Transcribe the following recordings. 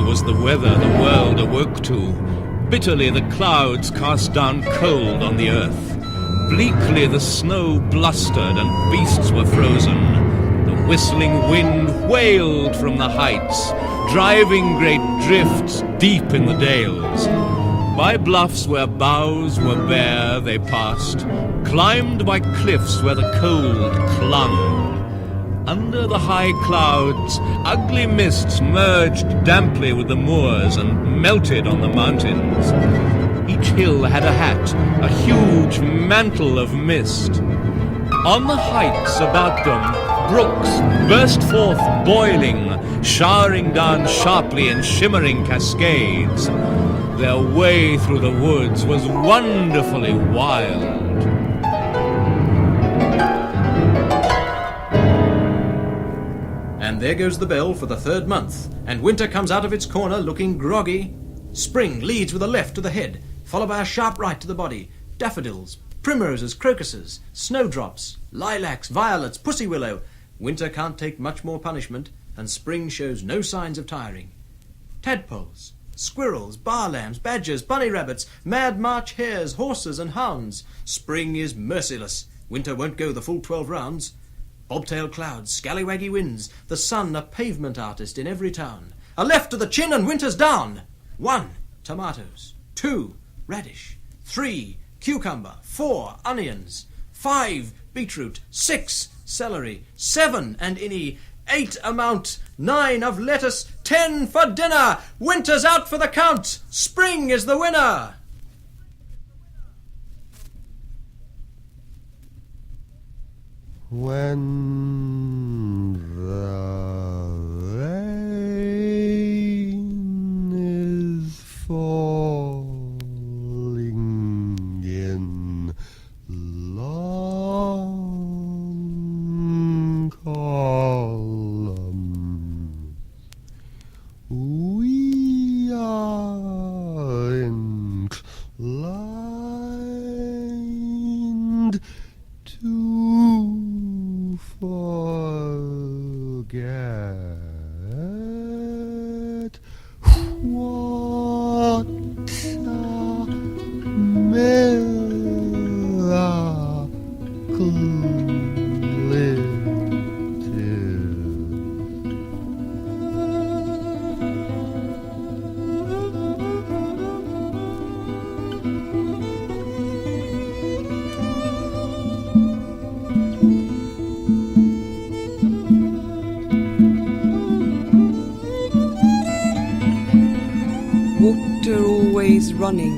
Cold was the weather the world awoke to. Bitterly the clouds cast down cold on the earth. Bleakly the snow blustered and beasts were frozen. The whistling wind wailed from the heights, driving great drifts deep in the dales. By bluffs where boughs were bare they passed, climbed by cliffs where the cold clung. Under the high clouds, ugly mists merged damply with the moors and melted on the mountains. Each hill had a hat, a huge mantle of mist. On the heights about them, brooks burst forth boiling, showering down sharply in shimmering cascades. Their way through the woods was wonderfully wild. And there goes the bell for the 3rd month, and winter comes out of its corner looking groggy. Spring leads with a left to the head, followed by a sharp right to the body. Daffodils, primroses, crocuses, snowdrops, lilacs, violets, pussy willow. Winter can't take much more punishment, and spring shows no signs of tiring. Tadpoles, squirrels, bar lambs, badgers, bunny rabbits, mad March hares, horses and hounds. Spring is merciless. Winter won't go the full 12 rounds. Bobtail clouds, scallywaggy winds, the sun a pavement artist in every town. A left to the chin and winter's down. 1, tomatoes. 2, radish. 3, cucumber. 4, onions. 5, beetroot. 6, celery. 7, and innie. 8, amount. 9 of lettuce. 10 for dinner. Winter's out for the count. Spring is the winner. When the rain is falling in long columns, we are inclined to forget what a miracle it is. Water always running,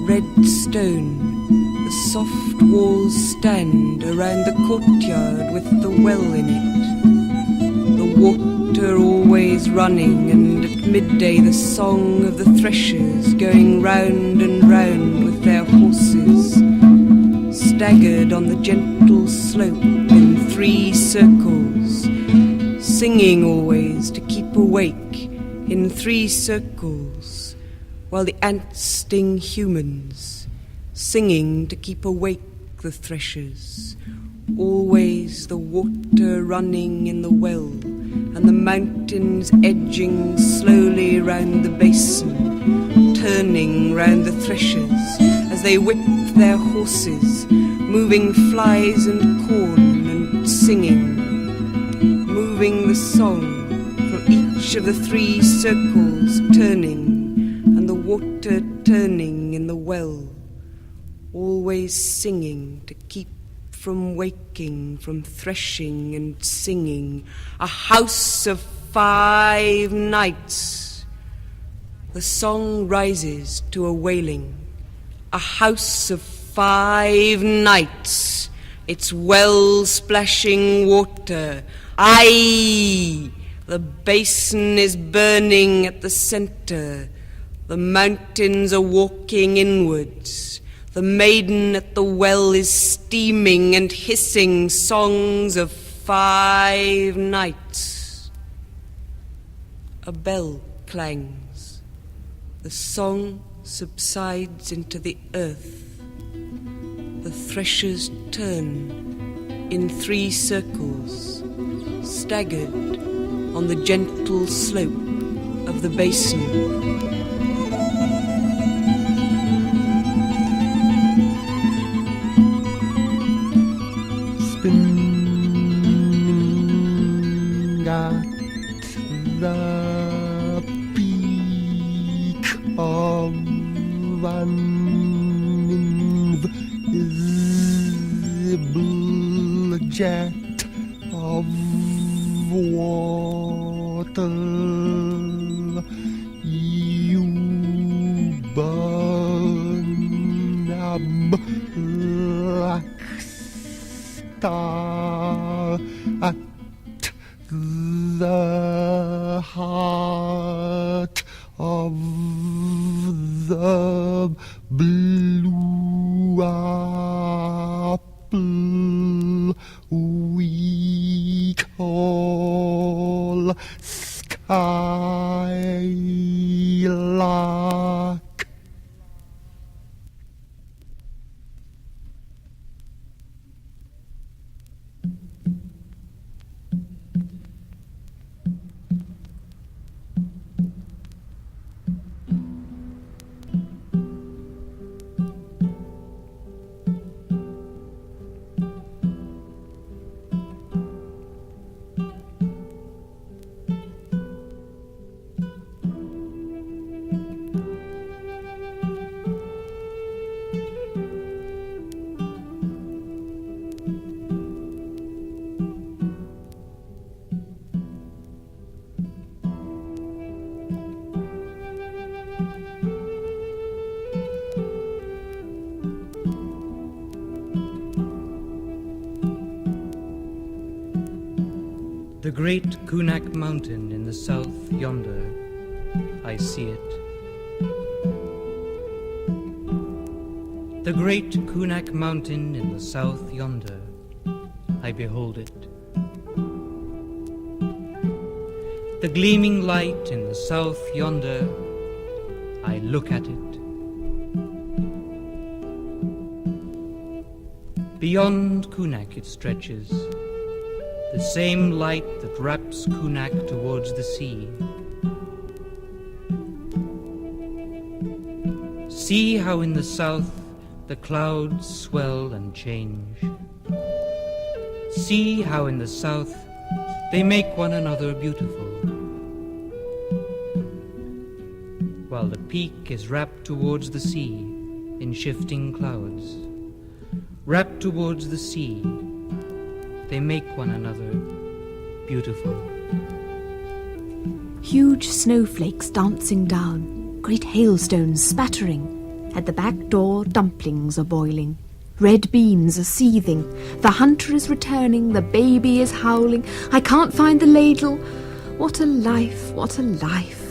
red stone, the soft walls stand around the courtyard with the well in it. The water always running, and at midday the song of the threshers going round and round with their horses, staggered on the gentle slope in 3 circles, singing always to keep awake in 3 circles, while the ants sting humans, singing to keep awake the threshers. Always the water running in the well, and the mountains edging slowly round the basin, turning round the threshers as they whip their horses, moving flies and corn and singing, moving the song from each of the 3 circles turning, and the water turning in the well, always singing to keep from waking, from threshing and singing. A house of 5 nights. The song rises to a wailing. A house of 5 nights. Its well splashing water. Aye! The basin is burning at the centre. The mountains are walking inwards. The maiden at the well is steaming and hissing songs of 5 nights. A bell clangs. The song subsides into the earth. The threshers turn in 3 circles, staggered on the gentle slope of of the basin. Spinning at the peak of an invisible jet of water, you burn a black star at the heart of the blue apple we call skylark. The great Koonak mountain in the south yonder, I see it. The great Koonak mountain in the south yonder, I behold it. The gleaming light in the south yonder, I look at it. Beyond Koonak it stretches, the same light that wraps Koonak towards the sea. See how in the south the clouds swell and change. See how in the south they make one another beautiful, while the peak is wrapped towards the sea in shifting clouds. Wrapped towards the sea, they make one another beautiful. Huge snowflakes dancing down, great hailstones spattering. At the back door, dumplings are boiling. Red beans are seething. The hunter is returning. The baby is howling. I can't find the ladle. What a life, what a life.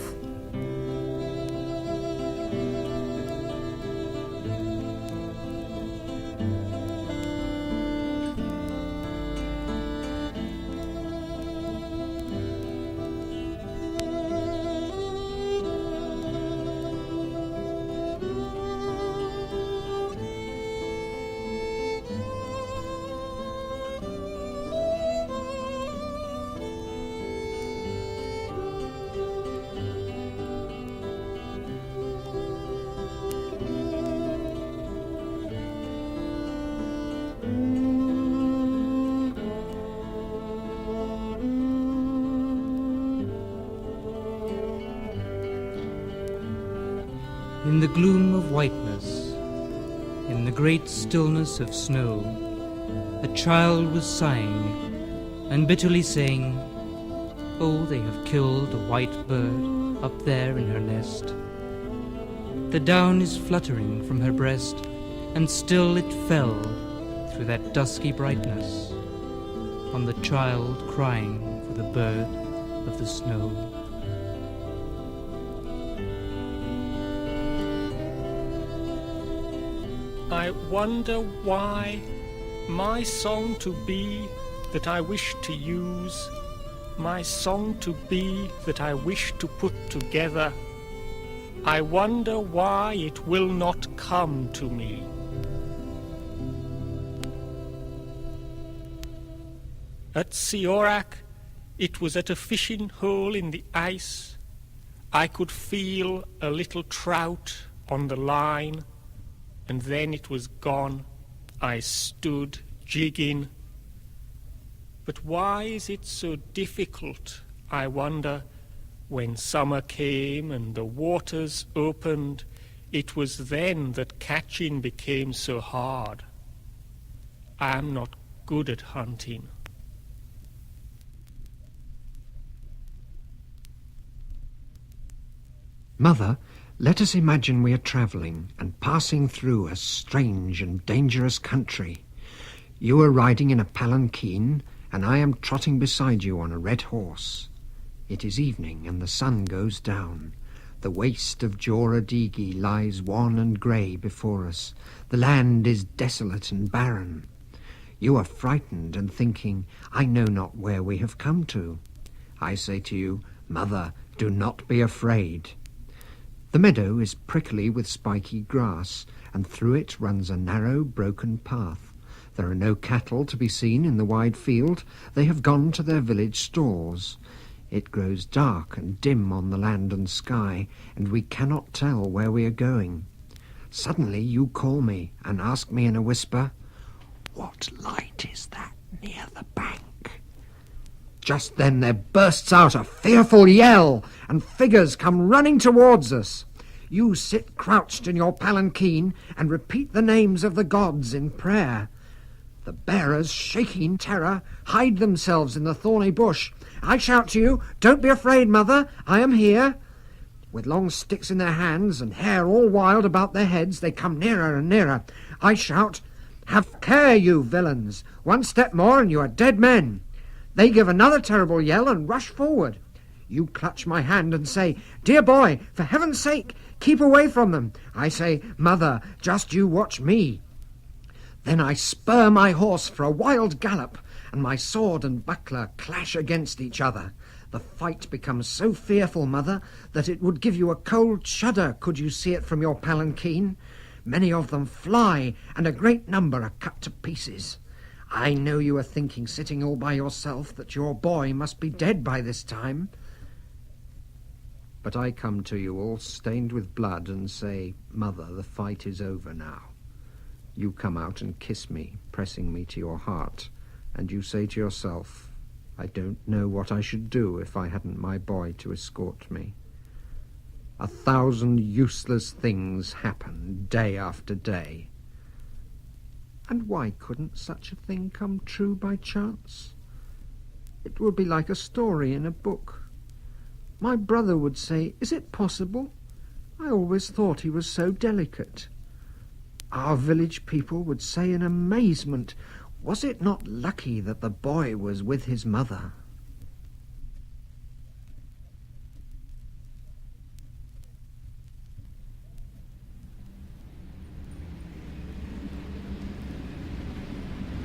In the gloom of whiteness, in the great stillness of snow, a child was sighing and bitterly saying, "Oh, they have killed a white bird up there in her nest. The down is fluttering from her breast, and still it fell through that dusky brightness on the child crying for the bird of the snow." I wonder why my song to be that I wish to use, my song to be that I wish to put together, I wonder why it will not come to me. At Seorak, it was at a fishing hole in the ice. I could feel a little trout on the line, and then it was gone. I stood jigging. But why is it so difficult, I wonder, when summer came and the waters opened, it was then that catching became so hard. I am not good at hunting. Mother, let us imagine we are travelling and passing through a strange and dangerous country. You are riding in a palanquin, and I am trotting beside you on a red horse. It is evening, and the sun goes down. The waste of Joradigi lies wan and grey before us. The land is desolate and barren. You are frightened and thinking, I know not where we have come to. I say to you, Mother, do not be afraid. The meadow is prickly with spiky grass, and through it runs a narrow, broken path. There are no cattle to be seen in the wide field. They have gone to their village stores. It grows dark and dim on the land and sky, and we cannot tell where we are going. Suddenly you call me and ask me in a whisper, What light is that near the bank? Just then there bursts out a fearful yell, and figures come running towards us. You sit crouched in your palanquin and repeat the names of the gods in prayer. The bearers, shaking in terror, hide themselves in the thorny bush. I shout to you, Don't be afraid, Mother, I am here. With long sticks in their hands and hair all wild about their heads, they come nearer and nearer. I shout, Have care, you villains! One step more and you are dead men. They give another terrible yell and rush forward. You clutch my hand and say, Dear boy, for heaven's sake, keep away from them. I say, Mother, just you watch me. Then I spur my horse for a wild gallop, and my sword and buckler clash against each other. The fight becomes so fearful, Mother, that it would give you a cold shudder could you see it from your palanquin. Many of them fly, and a great number are cut to pieces. I know you are thinking, sitting all by yourself, that your boy must be dead by this time. But I come to you all stained with blood and say, Mother, the fight is over now. You come out and kiss me, pressing me to your heart, and you say to yourself, I don't know what I should do if I hadn't my boy to escort me. 1,000 useless things happen day after day. And why couldn't such a thing come true by chance? It would be like a story in a book. My brother would say, Is it possible? I always thought he was so delicate. Our village people would say in amazement, Was it not lucky that the boy was with his mother?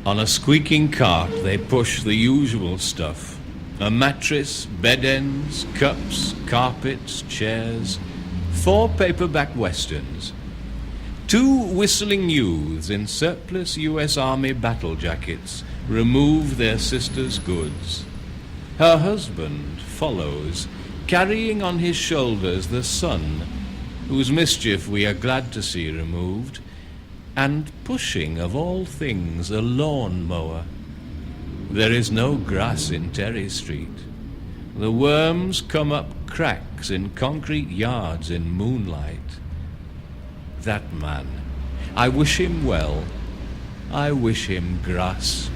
On a squeaking cart they push the usual stuff. A mattress, bed ends, cups, carpets, chairs, 4 paperback westerns. 2 whistling youths in surplus US Army battle jackets remove their sister's goods. Her husband follows, carrying on his shoulders the son, whose mischief we are glad to see removed, and pushing, of all things, a lawn-mower. There is no grass in Terry Street. The worms come up cracks in concrete yards in moonlight. That man, I wish him well. I wish him grass.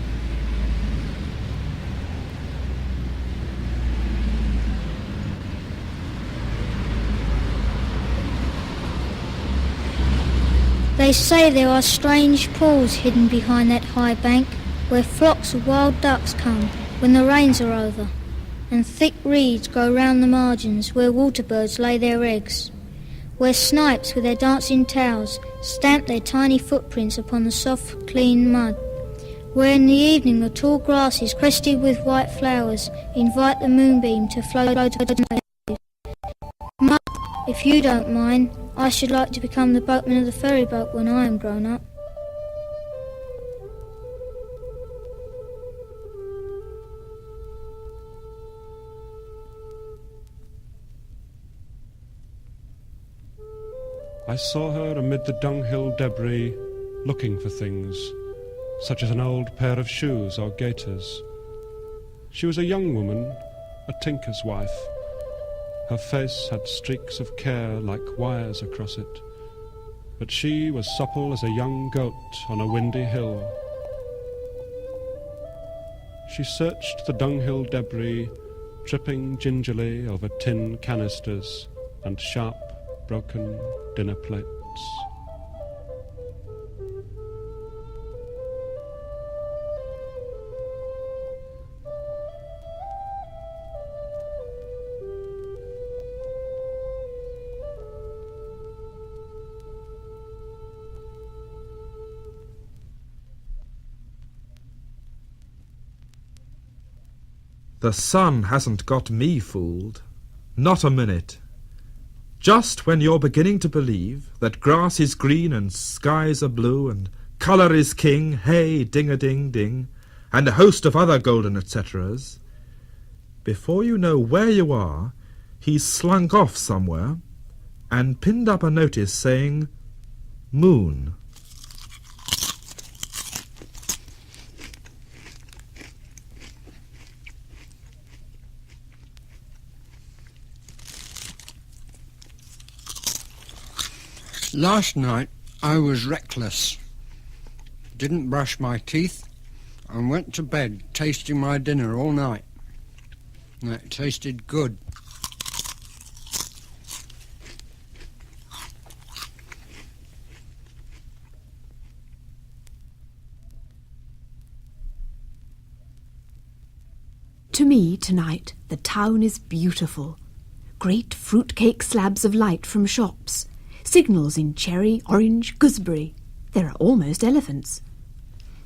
They say there are strange pools hidden behind that high bank, where flocks of wild ducks come when the rains are over, and thick reeds grow round the margins where water birds lay their eggs, where snipes with their dancing tails stamp their tiny footprints upon the soft, clean mud, where in the evening the tall grasses crested with white flowers invite the moonbeam to flow to my Mother, if you don't mind, I should like to become the boatman of the ferry boat when I am grown up. I saw her amid the dunghill debris, looking for things, such as an old pair of shoes or gaiters. She was a young woman, a tinker's wife. Her face had streaks of care like wires across it, but she was supple as a young goat on a windy hill. She searched the dunghill debris, tripping gingerly over tin canisters and sharp, broken dinner plates. The sun hasn't got me fooled. Not a minute. Just when you're beginning to believe that grass is green and skies are blue and colour is king, hey, ding-a-ding-ding, and a host of other golden et-ceteras, before you know where you are, he's slunk off somewhere and pinned up a notice saying, Moon. Last night I was reckless. Didn't brush my teeth and went to bed tasting my dinner all night. And it tasted good. To me, tonight, the town is beautiful. Great fruitcake slabs of light from shops. Signals in cherry, orange, gooseberry. There are almost elephants.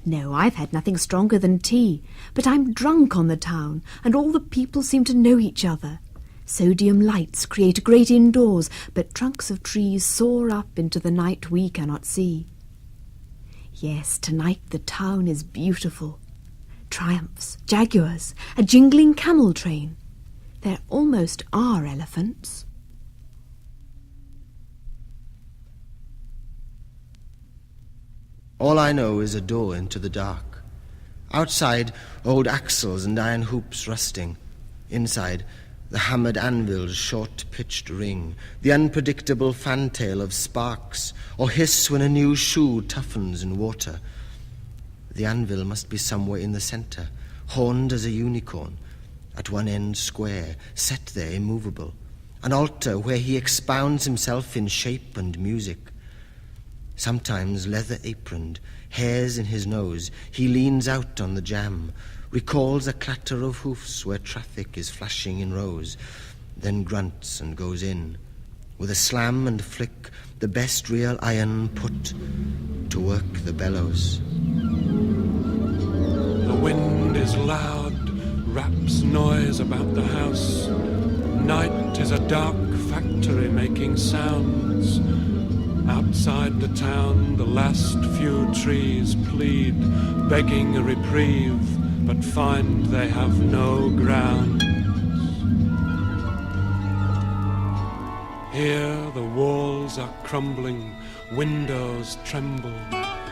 No, I've had nothing stronger than tea, but I'm drunk on the town, and all the people seem to know each other. Sodium lights create great indoors, but trunks of trees soar up into the night we cannot see. Yes, tonight the town is beautiful. Triumphs, jaguars, a jingling camel train. There almost are elephants. All I know is a door into the dark. Outside, old axles and iron hoops rusting. Inside, the hammered anvil's short-pitched ring, the unpredictable fantail of sparks, or hiss when a new shoe toughens in water. The anvil must be somewhere in the centre, horned as a unicorn, at one end square, set there immovable, an altar where he expounds himself in shape and music. Sometimes leather-aproned, hairs in his nose, he leans out on the jamb, recalls a clatter of hoofs where traffic is flashing in rows, then grunts and goes in. With a slam and flick, the best real iron put to work the bellows. The wind is loud, raps noise about the house. Night is a dark factory making sounds. Outside the town, the last few trees plead, begging a reprieve, but find they have no ground. Here the walls are crumbling, windows tremble.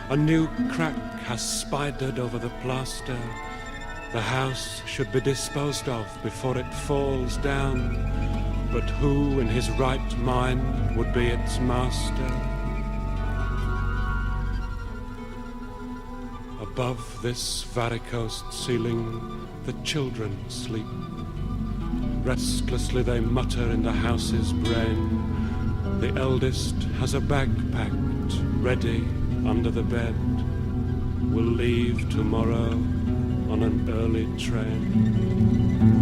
A new crack has spidered over the plaster. The house should be disposed of before it falls down. But who in his right mind would be its master? Above this varicosed ceiling, the children sleep. Restlessly they mutter in the house's brain. The eldest has a bag packed, ready under the bed. Will leave tomorrow on an early train.